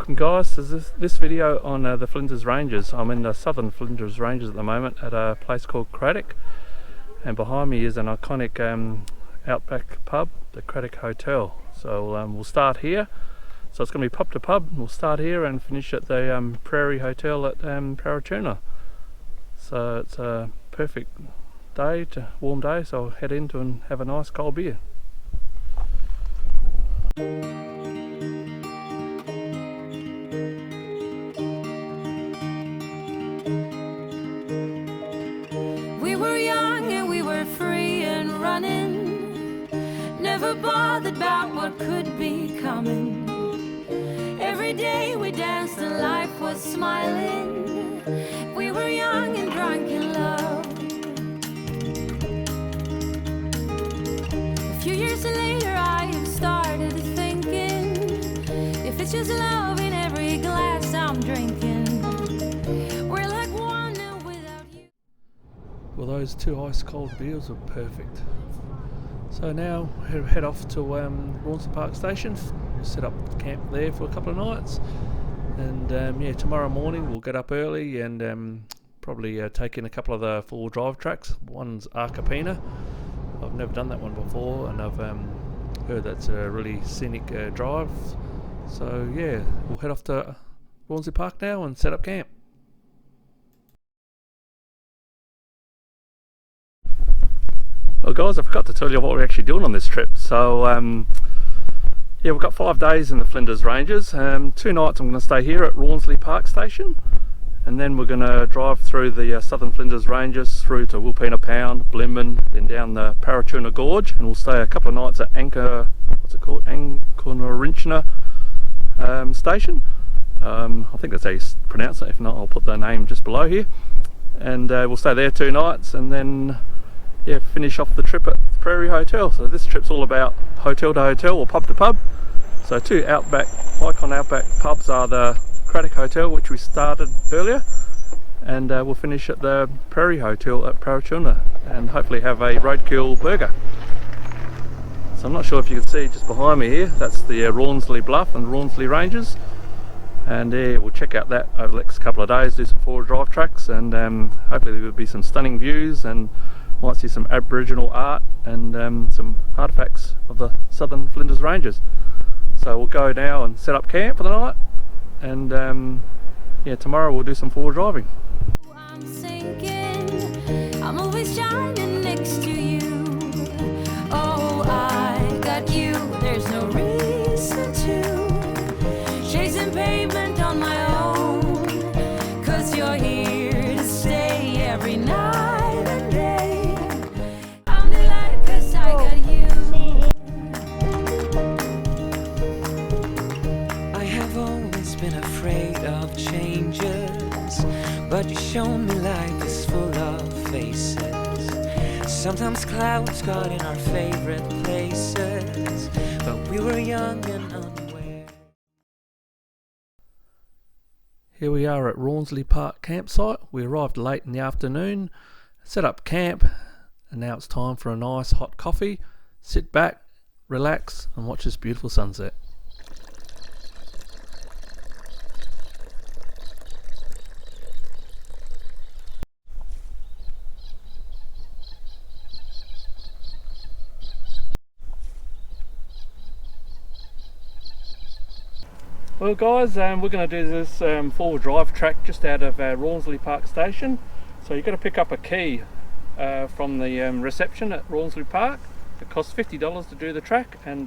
Welcome guys to this video on the Flinders Rangers. I'm in the southern Flinders Rangers at the moment at a place called Craddock, and behind me is an iconic Outback pub, the Craddock Hotel. So we'll start here. So it's going to be pub to pub. We'll start here and finish at the Prairie Hotel at Angorichina. So it's a perfect day, warm day, so I'll head into and have a nice cold beer. Never bothered about what could be coming. Every day we danced and life was smiling. We were young and drunk in love. A few years later I have started thinking, if it's just love in every glass I'm drinking, we're like one without you. Well, those two ice cold beers are perfect. So now head off to Rawnsley Station. We'll set up camp there for a couple of nights, and yeah, tomorrow morning we'll get up early and probably take in a couple of the 4-wheel drive tracks. One's Angorichina. I've never done that one before, and I've heard that's a really scenic drive. So yeah, we'll head off to Rawnsley Park now and set up camp. Well guys, I forgot to tell you what we're actually doing on this trip. So yeah, we've got 5 days in the Flinders Rangers. 2 nights I'm going to stay here at Rawnsley Station, and then we're going to drive through the southern Flinders Rangers through to Wilpena Pound, Blimben, then down the Parr Gorge, and we'll stay a couple of nights at Angorichina Station. I think that's how you pronounce it. If not, I'll put the name just below here, and we'll stay there 2 nights, and then yeah, finish off the trip at the Prairie Hotel. So this trip's all about hotel to hotel or pub to pub. So 2 Outback, icon Outback pubs are the Craddock Hotel, which we started earlier, and we'll finish at the Prairie Hotel at Angorichina and hopefully have a roadkill burger. So I'm not sure if you can see just behind me here, that's the Rawnsley Bluff and Rawnsley Rangers, and yeah, we'll check out that over the next couple of days, do some 4-wheel drive tracks, and hopefully there will be some stunning views, and might see some Aboriginal art and some artefacts of the southern Flinders Rangers. So we'll go now and set up camp for the night, and yeah, tomorrow we'll do some 4-wheel driving. I'm sinking, I'm always shining next to you. Oh, I got you, there's no reason to chasing pavement on my own, 'cause you're here to stay every night. But you show me life is full of faces. Sometimes clouds got in our favorite places, but we were young and unaware. Here we are at Rawnsley Park campsite. We arrived late in the afternoon, set up camp, and now it's time for a nice hot coffee. Sit back, relax, and watch this beautiful sunset. Well guys, we're going to do this 4-wheel drive track just out of Rawnsley Park Station. So you've got to pick up a key from the reception at Rawnsley Park. It costs $50 to do the track, and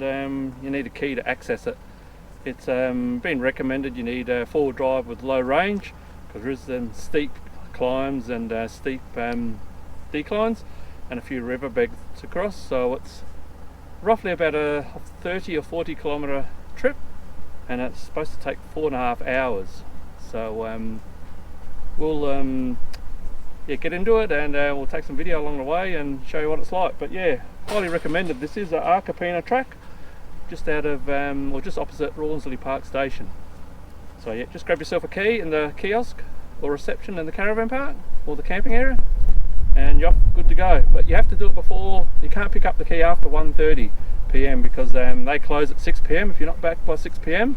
you need a key to access it. It's been recommended you need a 4-wheel drive with low range, because there is some steep climbs and steep declines and a few riverbeds to cross. So it's roughly about a 30 or 40 kilometre trip, and it's supposed to take 4.5 hours. So we'll yeah, get into it, and we'll take some video along the way and show you what it's like. But yeah, highly recommended. This is an Angorichina track just out of or just opposite Rawnsley Park Station. So yeah, just grab yourself a key in the kiosk or reception in the caravan park or the camping area, and you're good to go. But you have to do it before, you can't pick up the key after 1:30 p.m. because they close at 6 p.m. if you're not back by 6 p.m.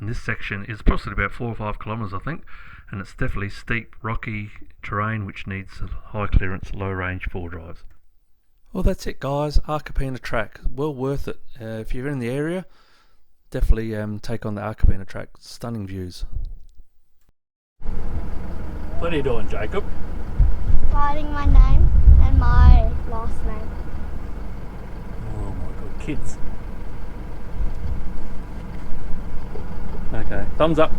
And this section is approximately about 4 or 5 kilometres, I think, and it's definitely steep, rocky terrain which needs high clearance, low range 4 drives. Well, that's it, guys. Angorichina track, well worth it. If you're in the area, definitely take on the Angorichina track. Stunning views. What are you doing, Jacob? Writing my name and my last name. Oh my god, kids. Okay, thumbs up.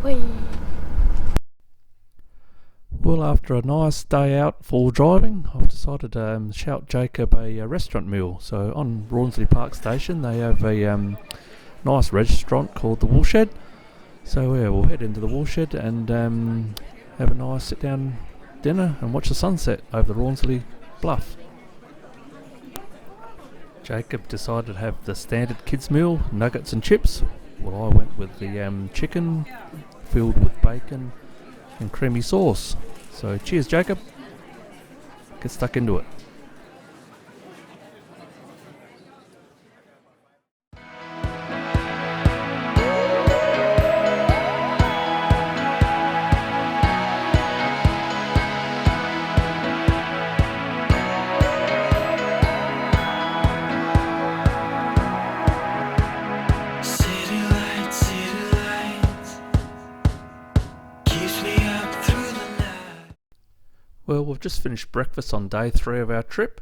Whee! Well, after a nice day out for driving, I've decided to shout Jacob a restaurant meal. So on Rawnsley Park Station, they have a nice restaurant called the Woolshed. So yeah, we'll head into the Woolshed and have a nice sit-down dinner and watch the sunset over the Rawnsley Bluff. Jacob decided to have the standard kids meal, nuggets and chips. Well, I went with the chicken filled with bacon and creamy sauce. So cheers, Jacob. Get stuck into it. City lights, keeps me up through the night. Well, we've just finished breakfast on day 3 of our trip,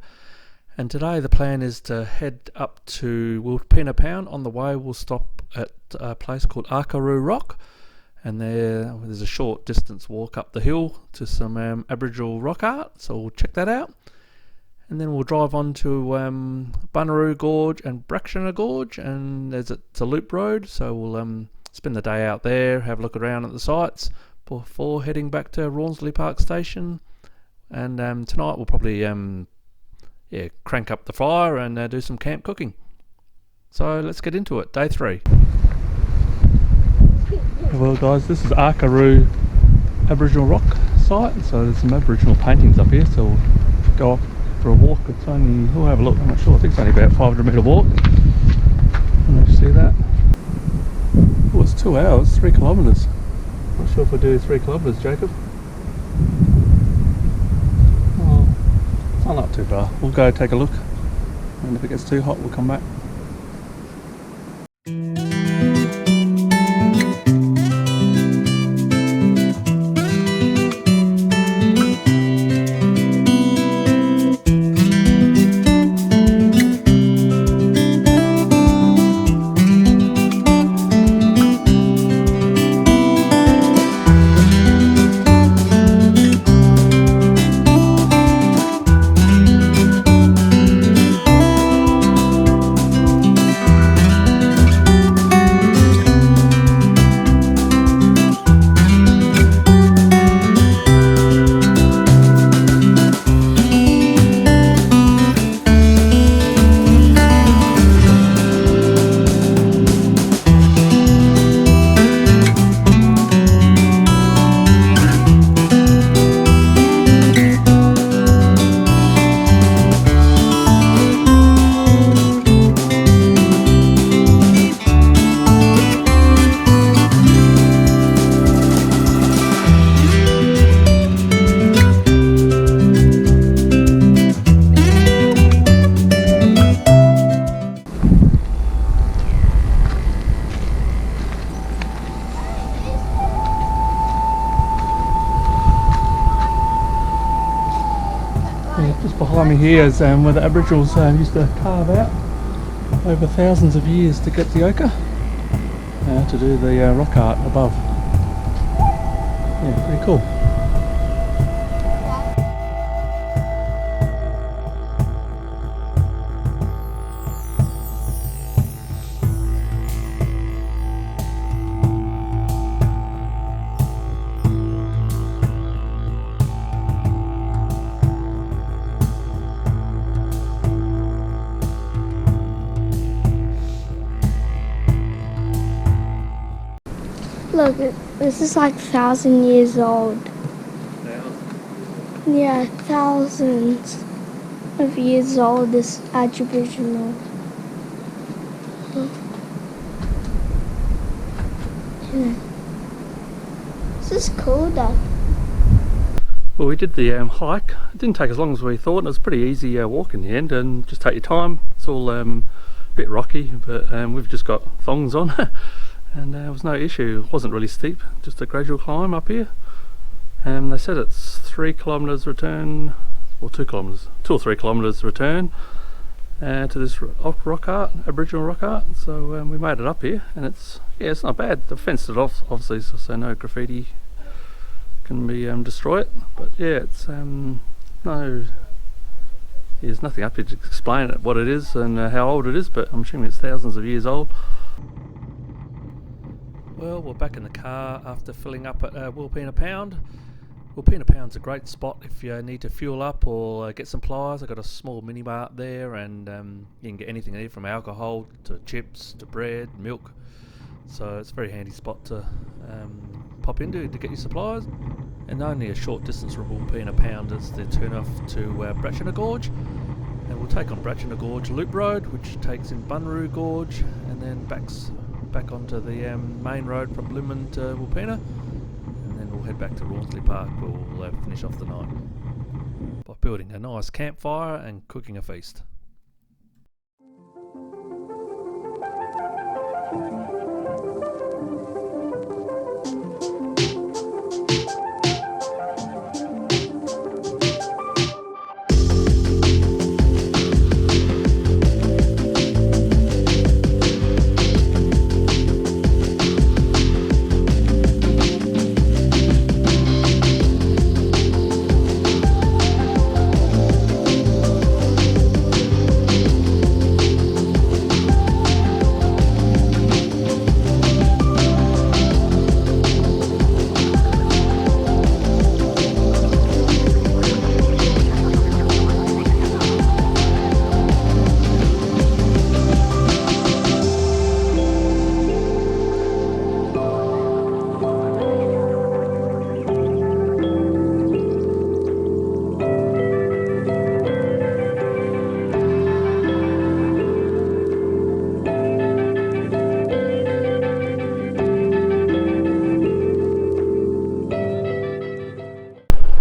and today the plan is to head up to Wilpena Pound. On the way we'll stop at a place called Arkaroo Rock, and there's a short distance walk up the hill to some Aboriginal rock art, so we'll check that out. And then we'll drive on to Bunaroo Gorge and Birgersson Gorge, and it's a loop road, so we'll spend the day out there, have a look around at the sites before heading back to Rawnsley Park Station. And tonight we'll probably crank up the fire and do some camp cooking. So let's get into it. Day 3. Well, guys, this is Arkaroo Aboriginal rock site. So there's some Aboriginal paintings up here. So we'll go up for a walk. It's only, we'll have a look. I'm not sure. I think it's only about 500 metre walk. Can you see that? Oh, it's 2 hours, 3 kilometres. Not sure if we'll do 3 kilometres, Jacob. Oh, not too far. We'll go take a look, and if it gets too hot we'll come back. Just behind me here is where the Aboriginals used to carve out over thousands of years to get the ochre to do the rock art above. Yeah, pretty cool. Look, this is like 1,000 years old. Yeah, thousands of years old, this Aboriginal. This is cool, Dad. Well, we did the hike. It didn't take as long as we thought, and it was pretty easy walk in the end, and just take your time. It's all a bit rocky, but we've just got thongs on and there was no issue. It wasn't really steep, just a gradual climb up here. They said it's 3 kilometres return, or 2 kilometres, 2 or 3 kilometres return to this rock art, Aboriginal rock art. So we made it up here, and it's not bad. They've fenced it off, obviously, so no graffiti can be destroy it. But yeah, it's there's nothing up here to explain it, what it is and how old it is, but I'm assuming it's thousands of years old. Well, we're back in the car after filling up at Wilpena Pound. Wilpena Pound's a great spot if you need to fuel up or get supplies. I've got a small mini mart there, and you can get anything you need from alcohol to chips to bread, milk. So it's a very handy spot to pop into to get your supplies. And only a short distance from Wilpena Pound is the turn off to Bratchina Gorge. And we'll take on Bratchina Gorge Loop Road, which takes in Bunroo Gorge, and then back onto the main road from Blimman to Wilpena. And then we'll head back to Rawnsley Park, where we'll finish off the night by building a nice campfire and cooking a feast.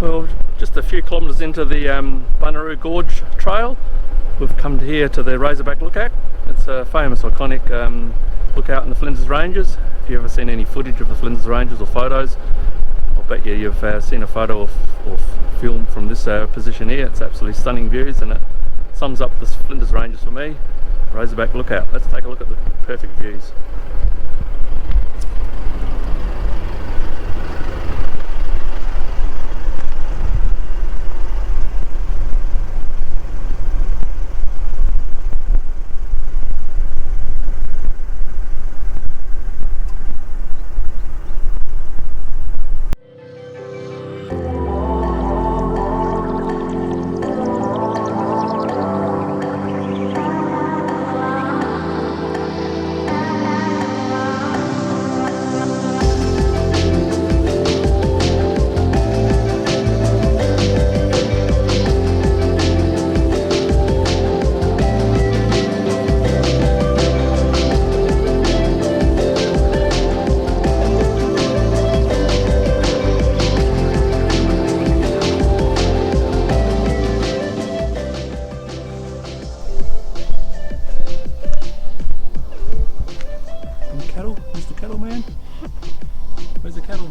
Well, just a few kilometres into the Bunroo Gorge trail, we've come here to the Razorback Lookout. It's a famous, iconic lookout in the Flinders Rangers. If you've ever seen any footage of the Flinders Rangers or photos, I'll bet you've seen a photo or film from this position here. It's absolutely stunning views, and it sums up the Flinders Rangers for me. Razorback Lookout. Let's take a look at the perfect views.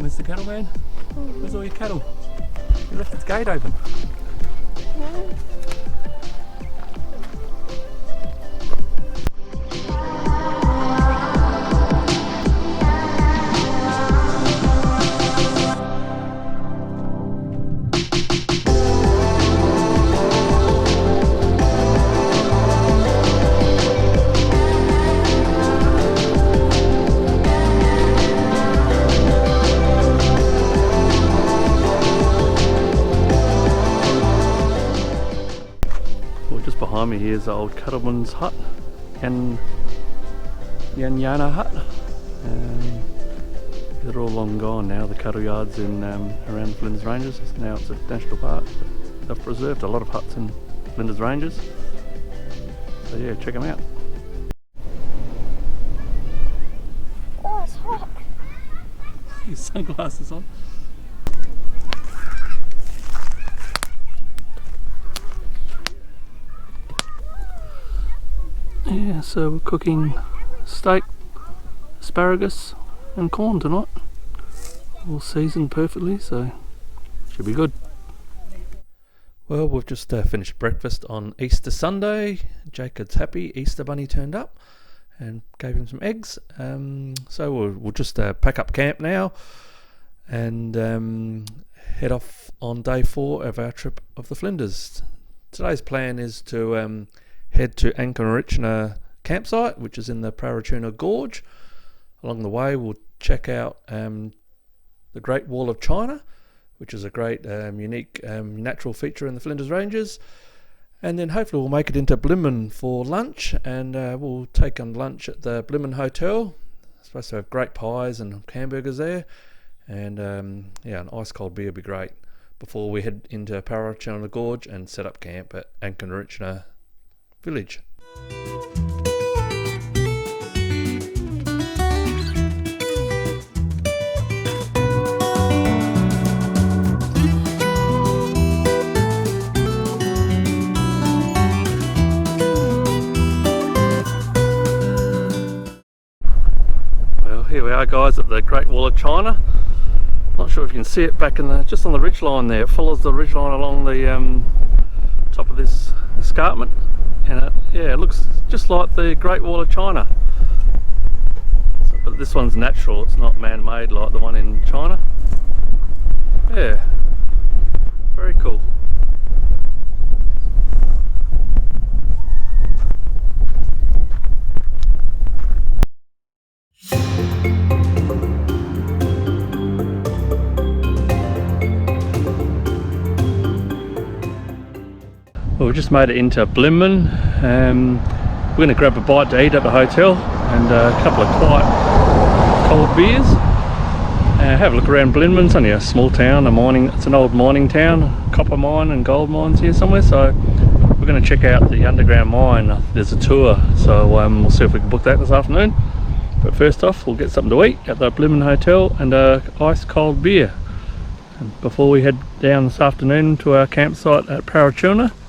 Mr. Cattleman? Where's all your cattle? You left its gate open. Behind me here is the old cattleman's hut and Yanyana hut. They're all long gone now, the cattle yards in around the Flinders Rangers. Now it's a national park. They've preserved a lot of huts in Flinders Rangers. So yeah, check them out. Oh, it's hot. sunglasses on. Yeah, so we're cooking steak, asparagus and corn tonight. All seasoned perfectly, so should be good. Well, we've just finished breakfast on Easter Sunday. Jacob's happy. Easter Bunny turned up and gave him some eggs. So we'll just pack up camp now and head off on day 4 of our trip of the Flinders. Today's plan is to head to Angorichina campsite, which is in the Parr Gorge. Along the way, we'll check out the Great Wall of China, which is a great unique natural feature in the Flinders Rangers. And then hopefully we'll make it into Blimmen for lunch, and we'll take on lunch at the Blimmen Hotel. It's supposed to have great pies and hamburgers there, and yeah, an ice cold beer would be great before we head into Parr Gorge and set up camp at Angorichina Village. Here we are, guys, at the Great Wall of China. Not sure if you can see it back in the, just on the ridge line there. It follows the ridge line along the top of this escarpment, and yeah, it looks just like the Great Wall of China. So, but this one's natural; it's not man-made like the one in China. Yeah, very cool. Well, we just made it into Blimmen. We're going to grab a bite to eat at the hotel and a couple of quiet cold beers. Have a look around Blimmen. It's only a small town, it's an old mining town, copper mine and gold mines here somewhere. So we're going to check out the underground mine. There's a tour, so we'll see if we can book that this afternoon. But first off, we'll get something to eat at the Blimmen Hotel and a ice cold beer before we head down this afternoon to our campsite at Parr,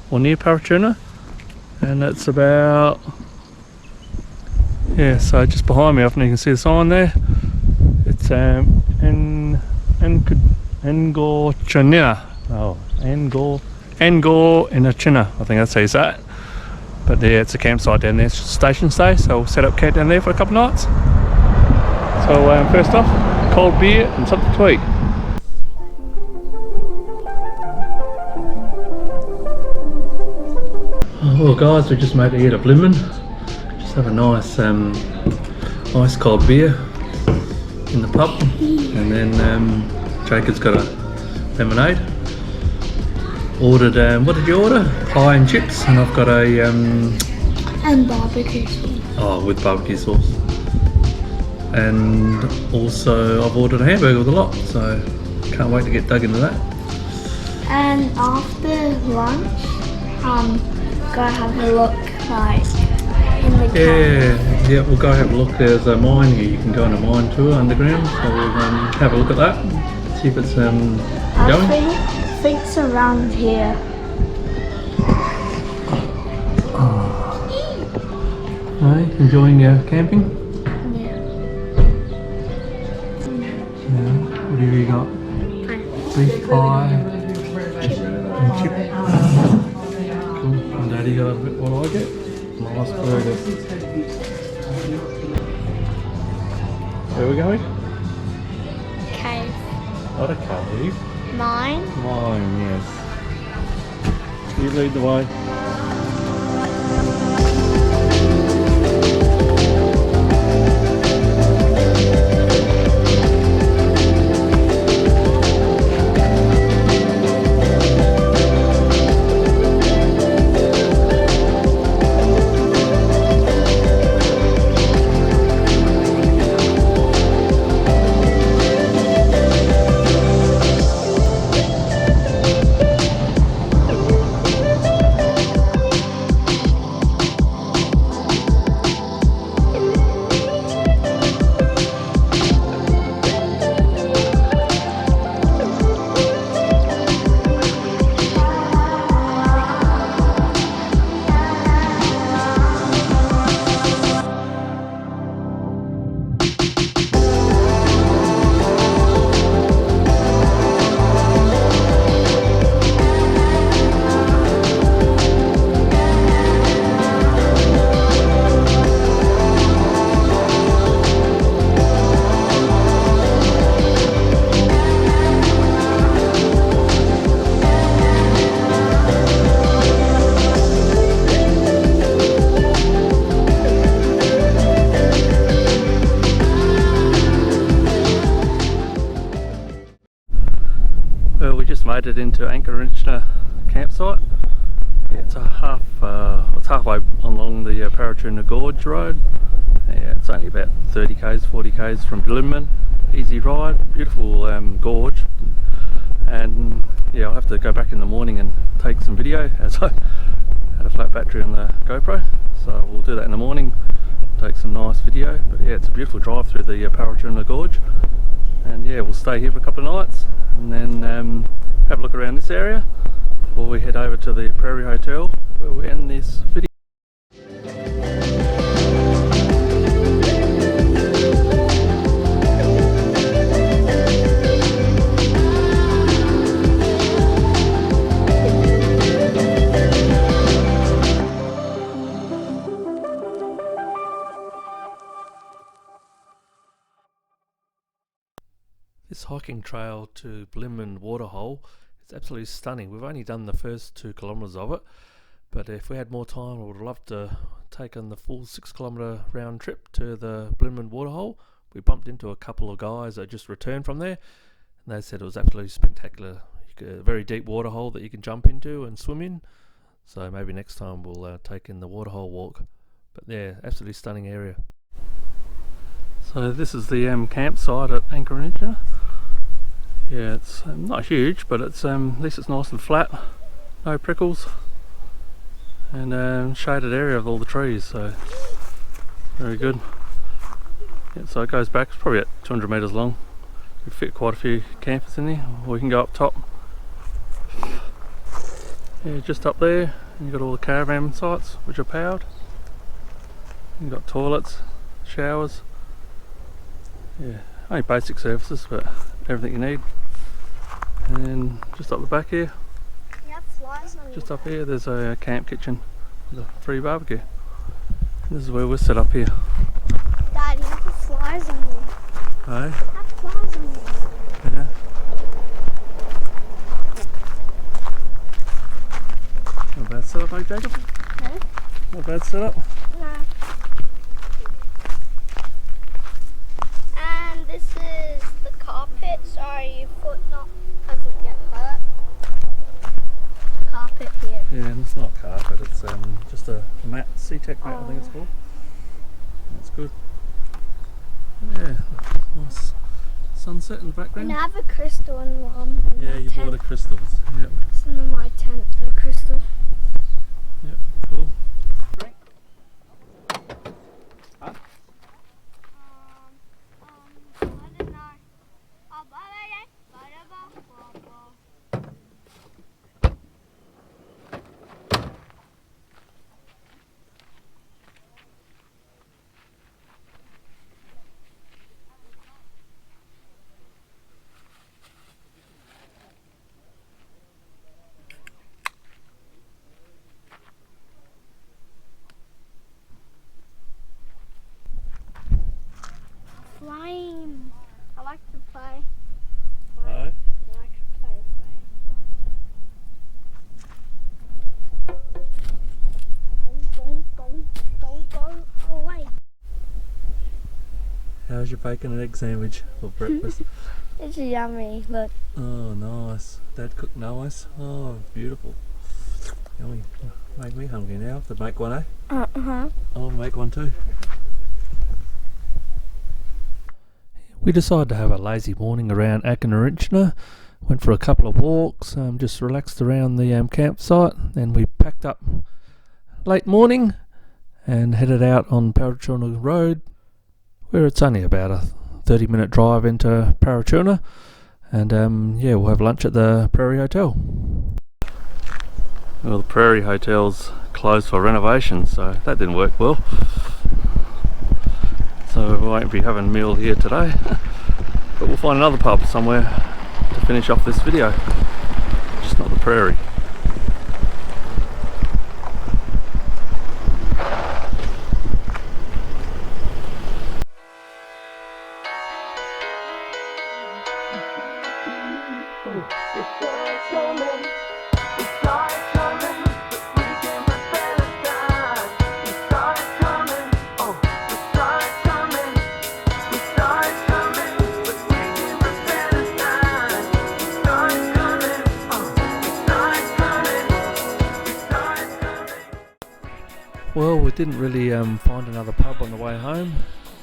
or near Parr, and it's about, yeah, so just behind me, I think you can see the sign there. It's Angorichina. Oh, Angorichina, I think that's how you say it. But yeah, it's a campsite down there, it's just a station stay, so we'll set up camp down there for a couple of nights. So first off, cold beer and something to eat. Well, guys, we just made it here to Blimmen. Just have a nice ice cold beer in the pub, and then Jacob's got a lemonade. Ordered, what did you order? Pie and chips, and I've got a And barbecue sauce. oh, with barbecue sauce. And also I've ordered a hamburger with a lot, so can't wait to get dug into that. And after lunch, go have a look, like, in the cave. Yeah, we'll go have a look. There's a mine here, you can go on a mine tour underground, so we'll have a look at that, see if it's going. I think it's around here. Hey, enjoying your camping? Yeah. Yeah. What have you got? Beef pie and chip. Cool. And Daddy got a bit what I get? Nice burger. Where are we going? Cave. Not a cave. Mine. Mine, yes. You lead the way. Well, we just made it into Angorichina campsite. Yeah, it's it's halfway along the Parrachuna Gorge Road. Yeah, it's only about 30 k's, 40 k's from Blimman. Easy ride, beautiful gorge. And yeah, I'll have to go back in the morning and take some video as I had a flat battery on the GoPro. So we'll do that in the morning, take some nice video. But yeah, it's a beautiful drive through the Parrachuna Gorge. And yeah, we'll stay here for a couple of nights and then have a look around this area before we head over to the Prairie Hotel where we end this video. This hiking trail to Blimman Waterhole is absolutely stunning. We've only done the first 2 kilometres of it, but if we had more time I would love to take on the full 6 kilometre round trip to the Blimman Waterhole. We bumped into a couple of guys that just returned from there and they said it was absolutely spectacular. A very deep waterhole that you can jump into and swim in, so maybe next time we'll take in the waterhole walk. But yeah, absolutely stunning area. So this is the campsite at Angorichina. Yeah, it's not huge, but it's at least it's nice and flat, no prickles, and shaded area of all the trees, so very good. Yeah, so it goes back, it's probably at 200 metres long. We fit quite a few campers in there, or we can go up top. Yeah, just up there, and you've got all the caravan sites which are powered. You've got toilets, showers. Yeah, only basic services, but everything you need. And then just up the back here, You have flies on just up here, there's a camp kitchen with a free barbecue. And this is where we're set up here. Dad, you have flies on you. Hey? You have flies on you. Yeah. Not bad setup, eh, Jacob? No? Not bad setup. No. And this is the carpet. Sorry, your foot doesn't get hurt. Carpet here. Yeah, and it's not carpet, it's just a mat, C-Tech mat I think it's called. That's good. Yeah, nice sunset in the background. And I have a crystal in one. Yeah, you bought a crystals. Yep, It's in my tent, a crystal. yep, cool. Huh? I don't know. Flying. I like to play. Aye. I like to play flying. Go away. How's your bacon and egg sandwich for breakfast? It's yummy. Look. Oh, nice. Dad cooked nice. Oh, beautiful. Yummy. Make me hungry now. Have to make one, eh? Uh-huh. I'll make one too. We decided to have a lazy morning around Angorichina. Went for a couple of walks, just relaxed around the campsite. Then we packed up late morning and headed out on Parrachuna Road, where it's only about a 30-minute drive into Parrachuna. And yeah, we'll have lunch at the Prairie Hotel. Well, the Prairie Hotel's closed for renovation, so that didn't work well. So we won't be having a meal here today, but we'll find another pub somewhere to finish off this video, just not the Prairie. Well, we didn't really find another pub on the way home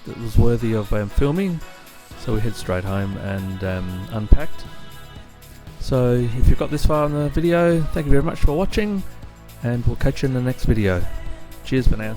that was worthy of filming, so we head straight home and unpacked. So if you've got this far in the video, thank you very much for watching, and we'll catch you in the next video. Cheers for now.